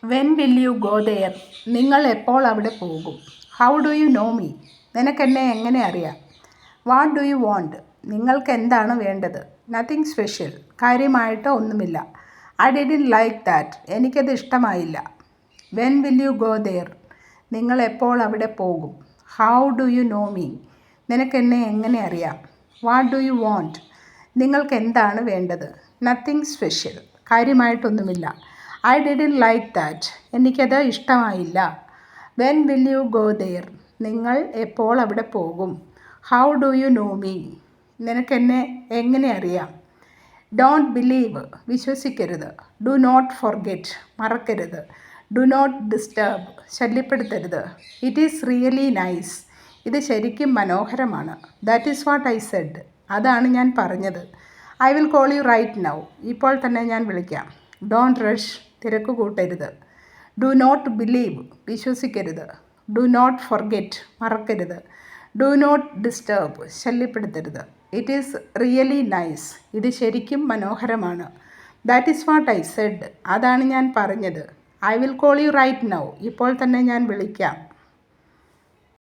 When will you go there? നിങ്ങൾ എപ്പോൾ അവിടെ പോകും? How do you know me? നിനക്കെന്നെ എങ്ങനെ അറിയാം? What do you want? നിങ്ങൾക്ക് എന്താണ് വേണ്ടത്? നത്തിങ് സ്പെഷ്യൽ, കാര്യമായിട്ട് ഒന്നുമില്ല. ഐ ഡിഡിൻ ലൈക്ക് ദാറ്റ്, എനിക്കത് ഇഷ്ടമായില്ല. When will you go there? നിങ്ങൾ എപ്പോൾ അവിടെ പോകും? How do you know me? നിനക്കെന്നെ എങ്ങനെ അറിയാം? What do you want? നിങ്ങൾക്ക് എന്താണ് വേണ്ടത്? നത്തിങ് സ്പെഷ്യൽ, കാര്യമായിട്ടൊന്നുമില്ല. ഐ ഡിഡിൻ ലൈക്ക് ദാറ്റ്, എനിക്കത് ഇഷ്ടമായില്ല. When will you go there? നിങ്ങൾ എപ്പോൾ അവിടെ പോകും? How do you know me? നിനക്കെന്നെ എങ്ങനെ അറിയാം? ഡോണ്ട് ബിലീവ്, വിശ്വസിക്കരുത്. ഡു നോട്ട് ഫോർഗെറ്റ്, മറക്കരുത്. ഡു നോട്ട് ഡിസ്റ്റർബ്, ശല്യപ്പെടുത്തരുത്. ഇറ്റ് ഈസ് റിയലി നൈസ്, ഇത് ശരിക്കും മനോഹരമാണ്. That is what I said, അതാണ് ഞാൻ പറഞ്ഞത്. I will call you right now, ഇപ്പോൾ തന്നെ ഞാൻ വിളിക്കാം. ഡോണ്ട് റഷ്, തിരക്ക് കൂട്ടരുത്. ഡു നോട്ട് ബിലീവ്, വിശ്വസിക്കരുത്. ഡു നോട്ട് ഫോർഗെറ്റ്, മറക്കരുത്. ഡു നോട്ട് ഡിസ്റ്റർബ്, ശല്യപ്പെടുത്തരുത്. ഇറ്റ് ഈസ് റിയലി നൈസ്, ഇത് ശരിക്കും മനോഹരമാണ്. That is what I said, അതാണ് ഞാൻ പറഞ്ഞത്. I will call you right now, ഇപ്പോൾ തന്നെ ഞാൻ വിളിക്കാം.